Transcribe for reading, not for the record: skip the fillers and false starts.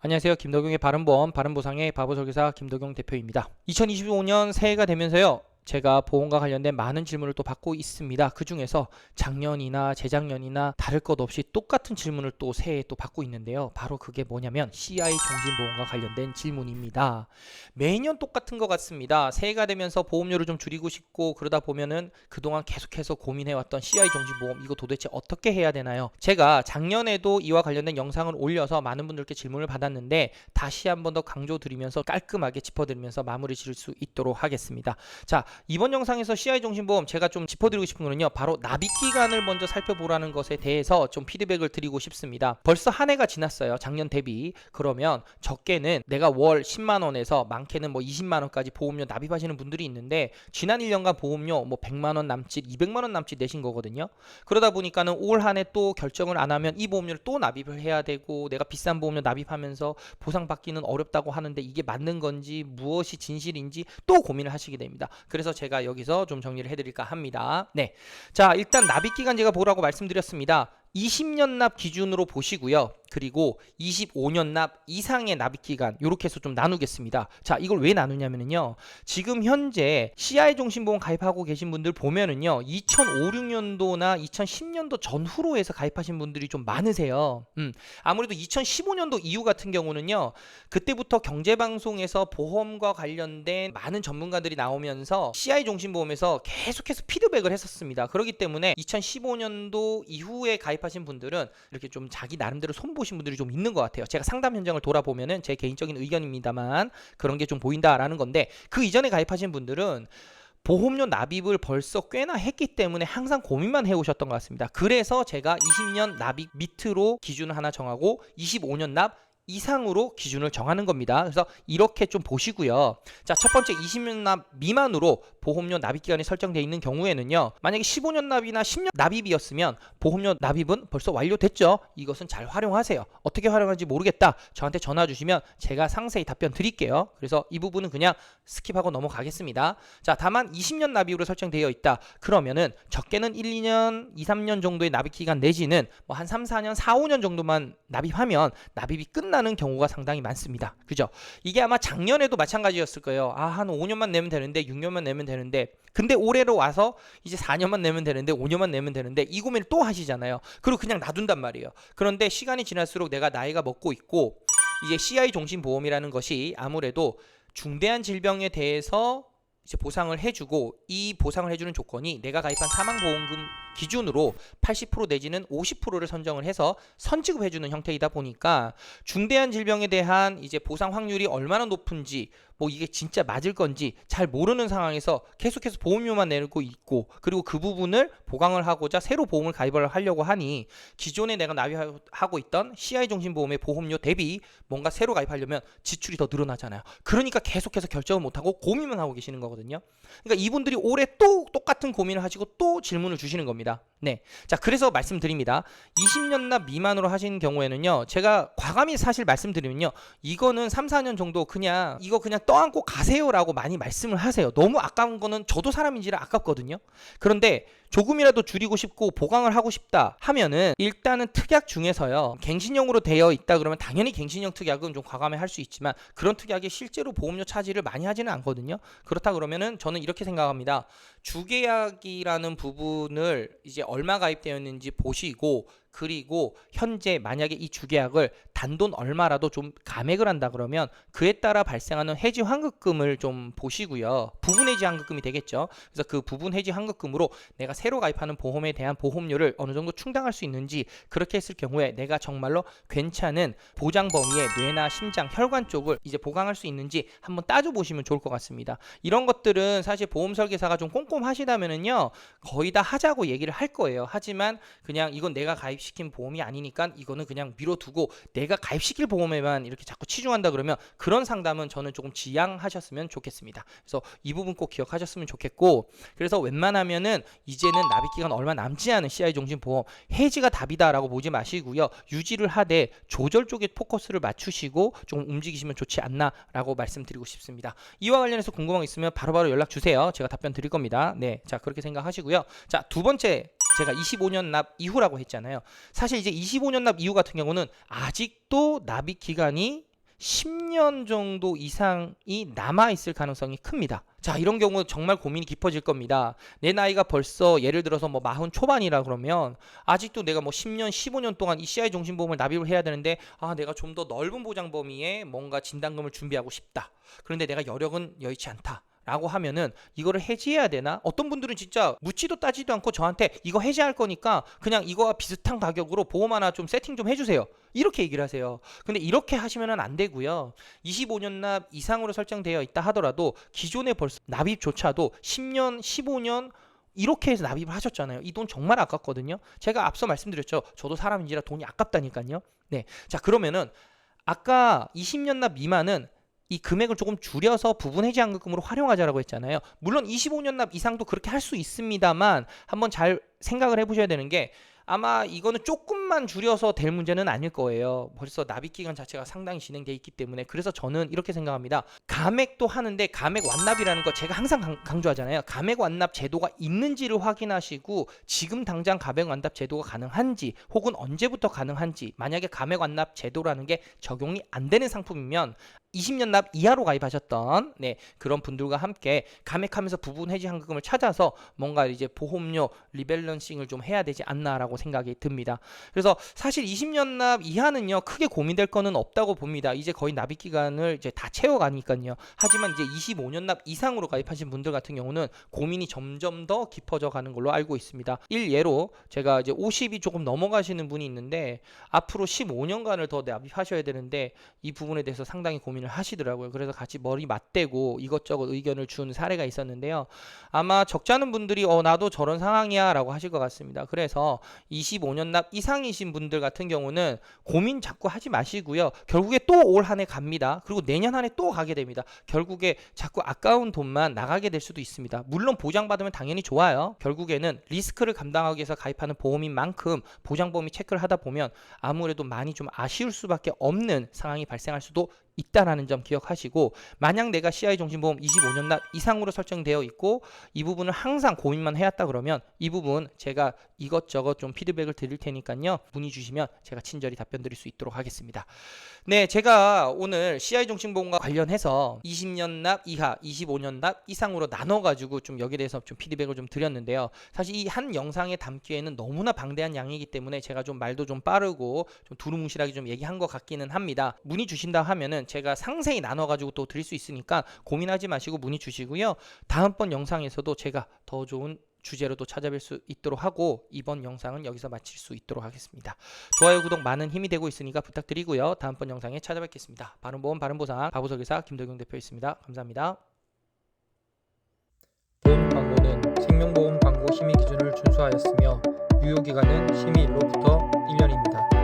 안녕하세요. 김덕용의 바른보험, 바른보상의 바보설계사 김덕용 대표입니다. 2025년 새해가 되면서요. 제가 보험과 관련된 많은 질문을 또 받고 있습니다. 그 중에서 작년이나 재작년이나 다를 것 없이 똑같은 질문을 또 새해에 또 받고 있는데요. 바로 그게 뭐냐면 CI 종신보험과 관련된 질문입니다. 매년 똑같은 것 같습니다. 새해가 되면서 보험료를 좀 줄이고 싶고 그러다 보면은 그동안 계속해서 고민해왔던 CI 종신보험 이거 도대체 어떻게 해야 되나요? 제가 작년에도 이와 관련된 영상을 올려서 많은 분들께 질문을 받았는데 다시 한번 더 강조드리면서 깔끔하게 짚어드리면서 마무리 지을 수 있도록 하겠습니다. 자, 이번 영상에서 CI 종신보험 제가 좀 짚어드리고 싶은 거는요. 바로 납입기간을 먼저 살펴보라는 것에 대해서 좀 피드백을 드리고 싶습니다. 벌써 한 해가 지났어요. 작년 대비. 그러면 적게는 내가 월 10만원에서 많게는 뭐 20만원까지 보험료 납입하시는 분들이 있는데 지난 1년간 보험료 뭐 100만원 남짓, 200만원 남짓 내신 거거든요. 그러다 보니까는 올 한 해 또 결정을 안 하면 이 보험료를 또 납입을 해야 되고 내가 비싼 보험료 납입하면서 보상받기는 어렵다고 하는데 이게 맞는 건지 무엇이 진실인지 또 고민을 하시게 됩니다. 그래서 제가 여기서 좀 정리를 해드릴까 합니다. 네, 자 일단 납입기간 제가 뭐라고 말씀드렸습니다. 20년 납 기준으로 보시고요. 그리고 25년 납 이상의 납입기간 이렇게 해서 좀 나누겠습니다. 자 이걸 왜 나누냐면요. 지금 현재 CI 종신보험 가입하고 계신 분들 보면은요. 2005, 6년도나 2010년도 전후로 해서 가입하신 분들이 좀 많으세요. 아무래도 2015년도 이후 같은 경우는요. 그때부터 경제방송에서 보험과 관련된 많은 전문가들이 나오면서 CI 종신보험에서 계속해서 피드백을 했었습니다. 그렇기 때문에 2015년도 이후에 가입하신 분들은 이렇게 좀 자기 나름대로 손보신 분들이 좀 있는 것 같아요. 제가 상담 현장을 돌아보면은 제 개인적인 의견입니다만 그런 게 좀 보인다라는 건데 그 이전에 가입하신 분들은 보험료 납입을 벌써 꽤나 했기 때문에 항상 고민만 해오셨던 것 같습니다. 그래서 제가 20년 납입 밑으로 기준을 하나 정하고 25년 납 이상으로 기준을 정하는 겁니다. 그래서 이렇게 좀 보시고요. 자, 첫 번째 20년 납 미만으로 보험료 납입 기간이 설정되어 있는 경우에는요. 만약에 15년 납이나 10년 납입이었으면 보험료 납입은 벌써 완료됐죠. 이것은 잘 활용하세요. 어떻게 활용하는지 모르겠다. 저한테 전화 주시면 제가 상세히 답변 드릴게요. 그래서 이 부분은 그냥 스킵하고 넘어가겠습니다. 자, 다만 20년 납입으로 설정되어 있다. 그러면은 적게는 1, 2년, 2, 3년 정도의 납입 기간 내지는 뭐 한 3, 4년, 4, 5년 정도만 납입하면 납입이 끝나는 경우가 상당히 많습니다. 그죠? 이게 아마 작년에도 마찬가지였을 거예요. 아, 한 5년만 내면 되는데 6년만 내면 되는데 근데 올해로 와서 이제 4년만 내면 되는데 5년만 내면 되는데 이 고민을 또 하시잖아요. 그리고 그냥 놔둔단 말이에요. 그런데 시간이 지날수록 내가 나이가 먹고 있고 이제 CI 종신보험이라는 것이 아무래도 중대한 질병에 대해서 이제 보상을 해주고 이 보상을 해주는 조건이 내가 가입한 사망보험금 기준으로 80% 내지는 50%를 선정을 해서 선지급해주는 형태이다 보니까 중대한 질병에 대한 이제 보상 확률이 얼마나 높은지 뭐 이게 진짜 맞을 건지 잘 모르는 상황에서 계속해서 보험료만 내고 있고 그리고 그 부분을 보강을 하고자 새로 보험을 가입을 하려고 하니 기존에 내가 납입하고 있던 CI 종신보험의 보험료 대비 뭔가 새로 가입하려면 지출이 더 늘어나잖아요. 그러니까 계속해서 결정을 못하고 고민만 하고 계시는 거거든요. 그러니까 이분들이 올해 또 똑같은 고민을 하시고 또 질문을 주시는 겁니다. 네, 자 그래서 말씀드립니다. 20년 납 미만으로 하시는 경우에는요. 제가 과감히 사실 말씀드리면요. 이거는 3, 4년 정도 그냥 이거 그냥 떠안고 가세요라고 많이 말씀을 하세요. 너무 아까운 거는 저도 사람인지라 아깝거든요. 그런데 조금이라도 줄이고 싶고 보강을 하고 싶다 하면은 일단은 특약 중에서요. 갱신형으로 되어 있다 그러면 당연히 갱신형 특약은 좀 과감히 할 수 있지만 그런 특약이 실제로 보험료 차지를 많이 하지는 않거든요. 그렇다 그러면은 저는 이렇게 생각합니다. 주계약이라는 부분을 이제 얼마 가입되었는지 보시고 그리고 현재 만약에 이 주계약을 단돈 얼마라도 좀 감액을 한다 그러면 그에 따라 발생하는 해지 환급금을 좀 보시고요. 부분 해지 환급금이 되겠죠. 그래서 그 부분 해지 환급금으로 내가 새로 가입하는 보험에 대한 보험료를 어느 정도 충당할 수 있는지 그렇게 했을 경우에 내가 정말로 괜찮은 보장 범위의 뇌나 심장, 혈관 쪽을 이제 보강할 수 있는지 한번 따져보시면 좋을 것 같습니다. 이런 것들은 사실 보험 설계사가 좀 꼼꼼하시다면은요 거의 다 하자고 얘기를 할 거예요. 하지만 그냥 이건 내가 가입시킨 보험이 아니니까 이거는 그냥 미뤄두고 내가 가입시킬 보험에만 이렇게 자꾸 치중한다 그러면 그런 상담은 저는 조금 지양하셨으면 좋겠습니다. 그래서 이 부분 꼭 기억하셨으면 좋겠고 그래서 웬만하면은 이제는 납입기간 얼마 남지 않은 CI 종신보험 해지가 답이다라고 보지 마시고요. 유지를 하되 조절 쪽에 포커스를 맞추시고 좀 움직이시면 좋지 않나라고 말씀드리고 싶습니다. 이와 관련해서 궁금한 거 있으면 바로바로 연락 주세요. 제가 답변 드릴 겁니다. 네, 자 그렇게 생각하시고요. 자, 두 번째 제가 25년 납 이후라고 했잖아요. 사실 이제 25년 납 이후 같은 경우는 아직도 납입 기간이 10년 정도 이상이 남아있을 가능성이 큽니다. 자, 이런 경우 정말 고민이 깊어질 겁니다. 내 나이가 벌써 예를 들어서 뭐 40 초반이라 그러면 아직도 내가 뭐 10년, 15년 동안 이 CI 종신보험을 납입을 해야 되는데 내가 좀 더 넓은 보장 범위에 뭔가 진단금을 준비하고 싶다. 그런데 내가 여력은 여의치 않다. 라고 하면은 이거를 해지해야 되나? 어떤 분들은 진짜 묻지도 따지도 않고 저한테 이거 해지할 거니까 그냥 이거와 비슷한 가격으로 보험 하나 좀 세팅 좀 해주세요. 이렇게 얘기를 하세요. 근데 이렇게 하시면은 안 되고요. 25년 납 이상으로 설정되어 있다 하더라도 기존에 벌써 납입조차도 10년, 15년 이렇게 해서 납입을 하셨잖아요. 이 돈 정말 아깝거든요. 제가 앞서 말씀드렸죠. 저도 사람인지라 돈이 아깝다니까요. 네. 자, 그러면은 아까 20년 납 미만은 이 금액을 조금 줄여서 부분 해지 환급금으로 활용하자라고 했잖아요. 물론 25년 납 이상도 그렇게 할 수 있습니다만 한번 잘 생각을 해보셔야 되는 게 아마 이거는 조금만 줄여서 될 문제는 아닐 거예요. 벌써 납입 기간 자체가 상당히 진행돼 있기 때문에. 그래서 저는 이렇게 생각합니다. 감액도 하는데 감액 완납이라는 거 제가 항상 강조하잖아요. 감액 완납 제도가 있는지를 확인하시고 지금 당장 감액 완납 제도가 가능한지 혹은 언제부터 가능한지, 만약에 감액 완납 제도라는 게 적용이 안 되는 상품이면 20년 납 이하로 가입하셨던 그런 분들과 함께 감액하면서 부분 해지 환급금을 찾아서 뭔가 이제 보험료 리밸런싱을 좀 해야 되지 않나라고 생각이 듭니다. 그래서 사실 20년 납 이하는요 크게 고민될 거는 없다고 봅니다. 이제 거의 납입 기간을 이제 다 채워가니까요. 하지만 이제 25년 납 이상으로 가입하신 분들 같은 경우는 고민이 점점 더 깊어져 가는 걸로 알고 있습니다. 일예로 제가 이제 50이 조금 넘어가시는 분이 있는데 앞으로 15년간을 더 납입하셔야 되는데 이 부분에 대해서 상당히 고민을 하시더라고요. 그래서 같이 머리 맞대고 이것저것 의견을 준 사례가 있었는데요. 아마 적지 않은 분들이 나도 저런 상황이야 라고 하실 것 같습니다. 그래서 25년 납 이상이신 분들 같은 경우는 고민 자꾸 하지 마시고요. 결국에 또 올 한 해 갑니다. 그리고 내년 한 해 또 가게 됩니다. 결국에 자꾸 아까운 돈만 나가게 될 수도 있습니다. 물론 보장받으면 당연히 좋아요. 결국에는 리스크를 감당하기 위해서 가입하는 보험인 만큼 보장범위 체크를 하다 보면 아무래도 많이 좀 아쉬울 수밖에 없는 상황이 발생할 수도 있다라는 점 기억하시고, 만약 내가 CI 종신보험 25년 납 이상으로 설정되어 있고 이 부분을 항상 고민만 해왔다 그러면 이 부분 제가 이것저것 좀 피드백을 드릴 테니까요. 문의 주시면 제가 친절히 답변 드릴 수 있도록 하겠습니다. 네, 제가 오늘 CI 종신보험과 관련해서 20년 납 이하, 25년 납 이상으로 나눠가지고 좀 여기에 대해서 좀 피드백을 좀 드렸는데요. 사실 이 한 영상에 담기에는 너무나 방대한 양이기 때문에 제가 좀 말도 좀 빠르고 좀 두루뭉실하게 좀 얘기한 것 같기는 합니다. 문의 주신다 하면은 제가 상세히 나눠가지고 또 드릴 수 있으니까 고민하지 마시고 문의 주시고요. 다음번 영상에서도 제가 더 좋은 주제로 또 찾아뵐 수 있도록 하고 이번 영상은 여기서 마칠 수 있도록 하겠습니다. 좋아요, 구독 많은 힘이 되고 있으니까 부탁드리고요. 다음번 영상에 찾아뵙겠습니다. 바른보험 바른보상 바보설계사 김덕용 대표였습니다. 감사합니다. 본 광고는 생명보험 광고 심의 기준을 준수하였으며 유효기간은 심의일로부터 1년입니다.